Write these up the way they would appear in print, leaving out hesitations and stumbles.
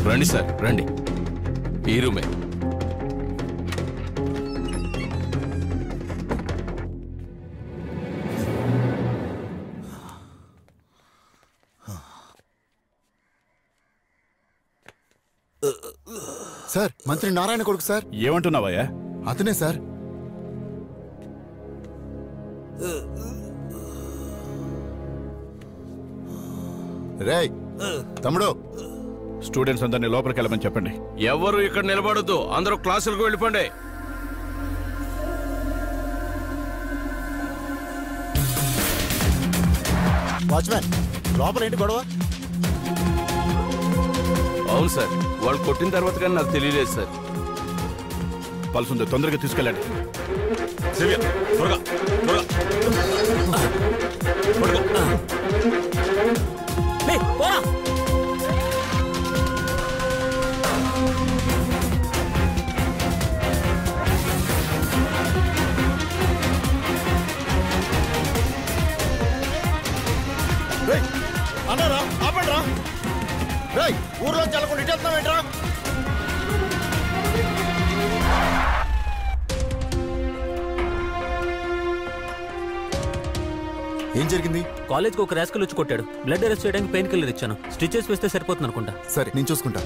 రండి సార్ రండి, ఈ రూమే. సార్, మంత్రి నారాయణ కొడుకు సార్. ఏమంటున్నావయ్యా? అతనే సార్. రేయ్ తమ్ముడు, స్టూడెంట్స్ అందరినీ లోపలికి వెళ్ళమని చెప్పండి. ఎవరు ఇక్కడ నిలబడద్దు, అందరూ క్లాసులకు వెళ్ళిపోండి. వాచ్మ్యాన్, లోపల ఏంటి గొడవ? అవును సార్, వాళ్ళు కొట్టిన తర్వాత కానీ నాకు తెలియలేదు సార్. పల్స్ ఉంది, తొందరగా తీసుకెళ్ళండి. అన్నారా? ఆపండిరా. రేయ్, ఊర్లో చల్లకుండా ఇటు వెళ్తున్నావేంట్రా? ఏం జరిగింది? కాలేజ్కి ఒక రాస్కల్ వచ్చి కొట్టాడు. బ్లడ్ అరెస్ట్ చేయడానికి పెయిన్ కిల్లర్ ఇచ్చాను. స్టిచెస్ వేస్తే సరిపోతుంది అనుకుంటా. సరే, నేను చూసుకుంటా.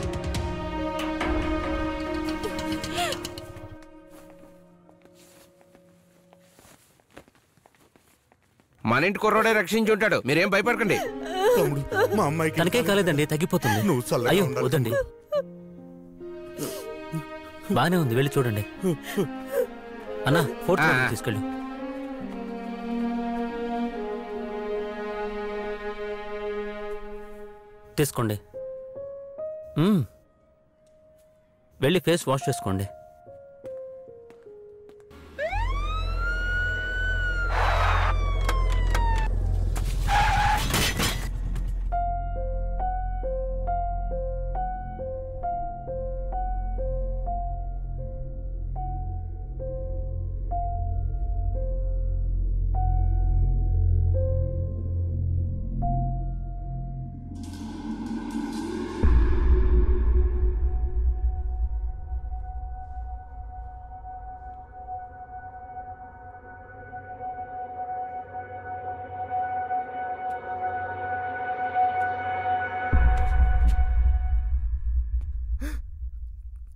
మన ఇంటి కుర్రోడే రక్షించి ఉంటాడు, మీరేం భయపడకండి. మా అమ్మాయికి తనకే కాలేదండి, తగ్గిపోతుంది. అయ్యో వద్దండి, బానే ఉంది, వెళ్ళి చూడండి. అన్నా, ఫోటో తీసుకెళ్ళు. తీసుకోండి. వెళ్ళి ఫేస్ వాష్ చేసుకోండి.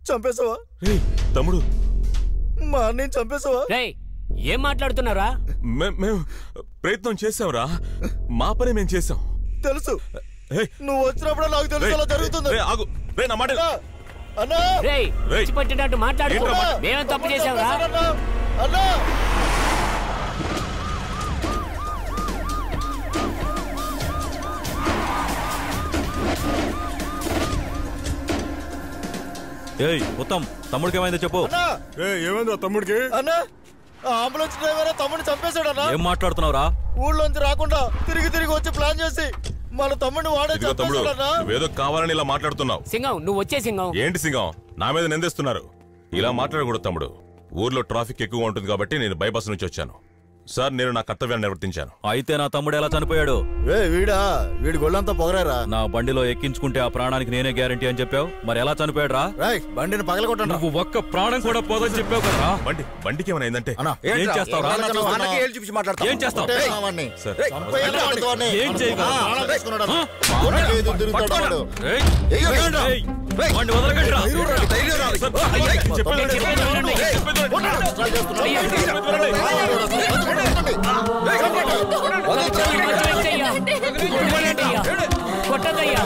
చంపేసావా? తమ్ముడు, మా అన్నయ్య చంపేసావా? ఏం మాట్లాడుతున్నారా? మేము ప్రయత్నం చేసాంరా, మా పని మేము చేసాం. తెలుసు, నువ్వు వచ్చినప్పుడు నాకు తెలుసు అలా జరుగుతుంది. ఆగు, నా మాట అన్నా. పట్టినట్టు మాట్లాడు. మేమేం తప్పు చేసావురా? అన్నా, ఉత్తమ్, తమ్ముడికి ఏమైందో చెప్పు. ఏమైందో తమ్ముడికి? అన్నా, అంబులెన్స్ డ్రైవర్ తమ్ముడిని చంపేశాడన్నా. ఏం మాట్లాడుతున్నావురా? ఊళ్ళోంచి రాకుండా తిరిగి తిరిగి వచ్చి ప్లాన్ చేసి మన తమ్ముడిని వాడే చంపేశాడన్నా. నువ్వేదో కావాలని ఇలా మాట్లాడుతున్నావు. సింగం, నువ్వు వచ్చే సింగం. ఏంటి సింగం, నా మీద నిందిస్తున్నారు? ఇలా మాట్లాడకూడదు తమ్ముడు. ఊర్లో ట్రాఫిక్ ఎక్కువ ఉంటుంది కాబట్టి నేను బైపాస్ నుంచి వచ్చాను. సార్, నేను నా కర్తవ్యాన్ని నిర్వర్తించాను. అయితే నా తమ్ముడు ఎలా చనిపోయాడు? వీడి గొళ్ళంతా పొగరారా? నా బండిలో ఎక్కించుకుంటే ఆ ప్రాణానికి నేనే గ్యారంటీ అని చెప్పావు. మరి ఎలా చనిపోయాడు రా? బండిని పగలగొట్టండి. నువ్వు ఒక్క ప్రాణం కూడా పోదని చెప్పావు కదా. బండికి ఏమైనా అయిందంటే ఏం చేస్తావు? ఏం చేస్తావు? ఏం కొట్టదయ్యా.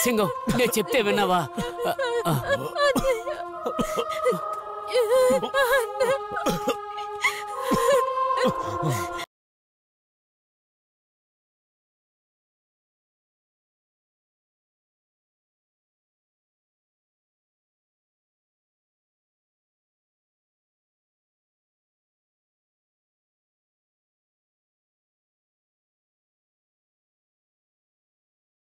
సింగం, నేను చెప్తే విన్నావా?